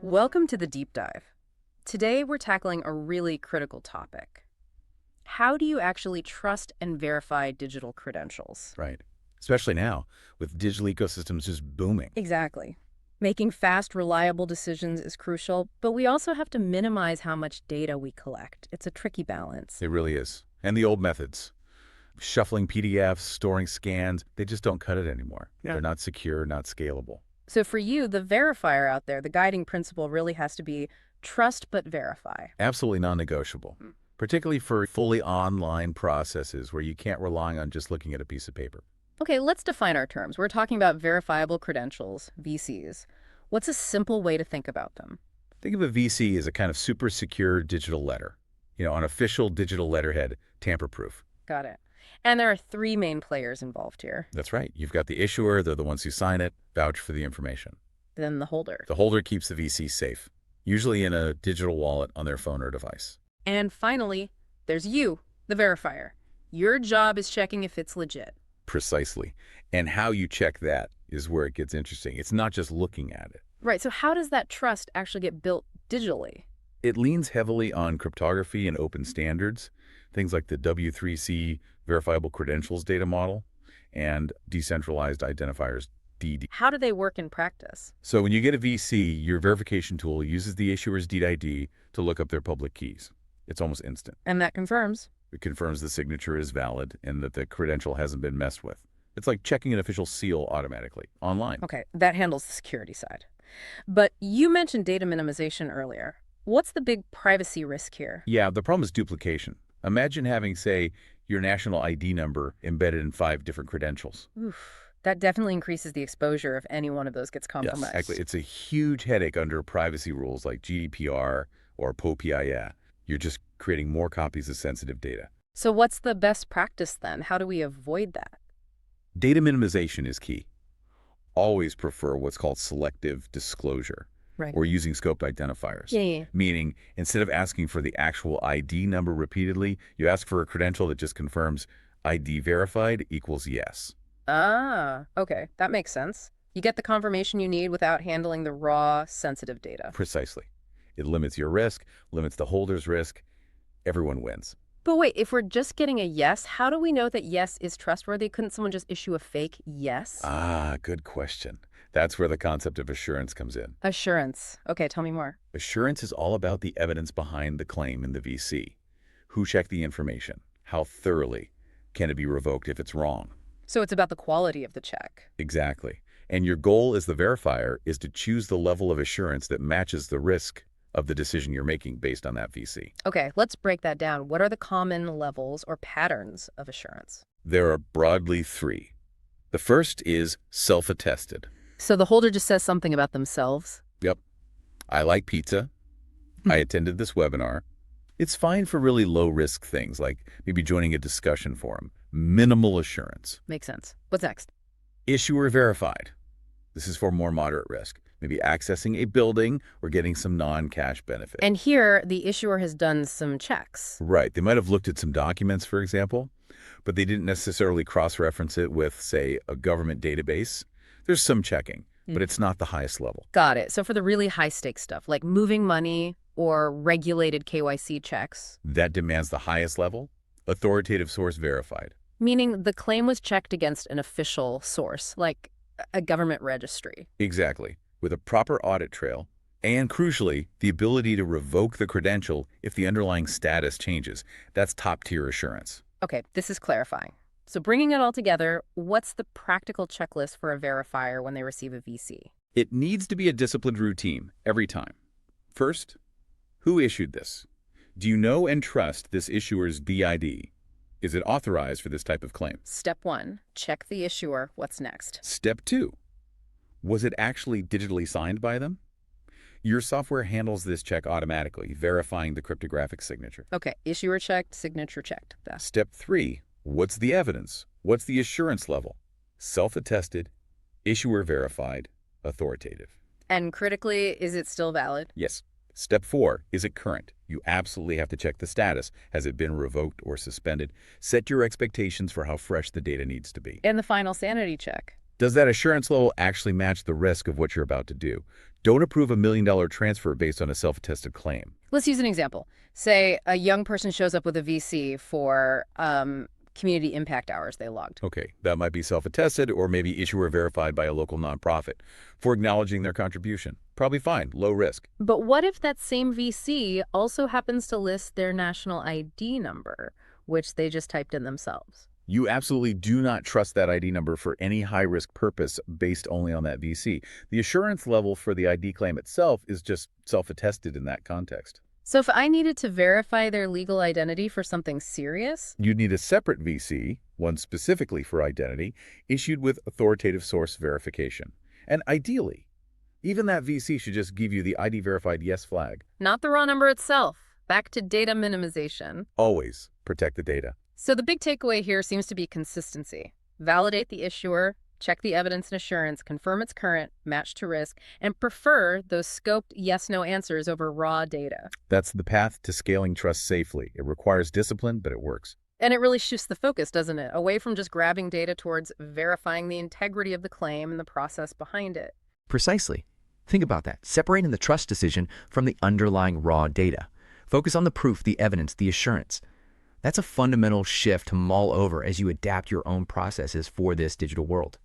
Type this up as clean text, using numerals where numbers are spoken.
Welcome to the deep dive. Today we're tackling a really critical topic. How do you actually trust and verify digital credentials? Right. Especially now, with digital ecosystems just booming. Exactly. Making fast, reliable decisions is crucial, but we also have to minimize how much data we collect. It's a tricky balance. It really is. And the old methods, shuffling PDFs, storing scans, they just don't cut it anymore. Yeah. They're not secure, not scalable. So for you, the verifier out there, the guiding principle really has to be trust but verify. Absolutely non-negotiable, particularly for fully online processes where you can't rely on just looking at a piece of paper. Okay, let's define our terms. We're talking about verifiable credentials, VCs. What's a simple way to think about them? Think of a VC as a kind of super secure digital letter, an official digital letterhead, tamper-proof. Got it. And there are three main players involved here. That's right. You've got the issuer, they're the ones who sign it, vouch for the information. Then the holder. The holder keeps the VC safe, usually in a digital wallet on their phone or device. And finally, there's you, the verifier. Your job is checking if it's legit. Precisely. And how you check that is where it gets interesting. It's not just looking at it. Right, so how does that trust actually get built digitally? It leans heavily on cryptography and open standards, things like the W3C verifiable credentials data model and decentralized identifiers, DD. How do they work in practice? So when you get a VC, your verification tool uses the issuer's DID to look up their public keys. It's almost instant. And that confirms. It confirms the signature is valid and that the credential hasn't been messed with. It's like checking an official seal automatically, online. Okay, that handles the security side. But you mentioned data minimization earlier. What's the big privacy risk here? Yeah, the problem is duplication. Imagine having, say, your national ID number embedded in 5 different credentials. Oof, that definitely increases the exposure if any one of those gets compromised. Yes, exactly. It's a huge headache under privacy rules like GDPR or POPIA. You're just creating more copies of sensitive data. So what's the best practice then? How do we avoid that? Data minimization is key. Always prefer what's called selective disclosure. Right. Or using scoped identifiers. Yeah. Meaning, instead of asking for the actual ID number repeatedly, you ask for a credential that just confirms ID verified equals yes. Ah, okay. That makes sense. You get the confirmation you need without handling the raw, sensitive data. Precisely. It limits your risk, limits the holder's risk. Everyone wins. But wait, if we're just getting a yes, how do we know that yes is trustworthy? Couldn't someone just issue a fake yes? Ah, good question. That's where the concept of assurance comes in. Assurance. Okay, tell me more. Assurance is all about the evidence behind the claim in the VC. Who checked the information? How thoroughly? Can it be revoked if it's wrong? So it's about the quality of the check. Exactly. And your goal as the verifier is to choose the level of assurance that matches the risk of the decision you're making based on that VC. Okay, let's break that down. What are the common levels or patterns of assurance? There are broadly 3. The first is self-attested. So the holder just says something about themselves? Yep. I like pizza. I attended this webinar. It's fine for really low-risk things, like maybe joining a discussion forum. Minimal assurance. Makes sense. What's next? Issuer verified. This is for more moderate risk, maybe accessing a building or getting some non-cash benefit. And here, the issuer has done some checks. Right. They might have looked at some documents, for example, but they didn't necessarily cross-reference it with, say, a government database. There's some checking, but it's not the highest level. Got it. So for the really high-stakes stuff, like moving money or regulated KYC checks. That demands the highest level, authoritative source verified. Meaning the claim was checked against an official source, like a government registry. Exactly. With a proper audit trail, and crucially, the ability to revoke the credential if the underlying status changes. That's top-tier assurance. Okay, this is clarifying. So bringing it all together, what's the practical checklist for a verifier when they receive a VC? It needs to be a disciplined routine every time. First, who issued this? Do you know and trust this issuer's DID? Is it authorized for this type of claim? Step 1, check the issuer. What's next? Step 2, was it actually digitally signed by them? Your software handles this check automatically, verifying the cryptographic signature. Okay, issuer checked, signature checked. Step 3, what's the evidence? What's the assurance level? Self-attested, issuer verified, authoritative. And critically, is it still valid? Yes. Step 4, is it current? You absolutely have to check the status. Has it been revoked or suspended? Set your expectations for how fresh the data needs to be. And the final sanity check. Does that assurance level actually match the risk of what you're about to do? Don't approve a $1 million transfer based on a self-attested claim. Let's use an example. Say a young person shows up with a VC for community impact hours they logged. Okay, that might be self-attested or maybe issuer verified by a local nonprofit for acknowledging their contribution. Probably fine, low risk. But what if that same VC also happens to list their national ID number, which they just typed in themselves? You absolutely do not trust that ID number for any high-risk purpose based only on that VC. The assurance level for the ID claim itself is just self-attested in that context. So if I needed to verify their legal identity for something serious? You'd need a separate VC, one specifically for identity, issued with authoritative source verification. And ideally, even that VC should just give you the ID verified yes flag. Not the raw number itself. Back to data minimization. Always protect the data. So the big takeaway here seems to be consistency. Validate the issuer, check the evidence and assurance, confirm it's current, match to risk, and prefer those scoped yes-no answers over raw data. That's the path to scaling trust safely. It requires discipline, but it works. And it really shifts the focus, doesn't it? Away from just grabbing data towards verifying the integrity of the claim and the process behind it. Precisely. Think about that, separating the trust decision from the underlying raw data. Focus on the proof, the evidence, the assurance. That's a fundamental shift to mull over as you adapt your own processes for this digital world.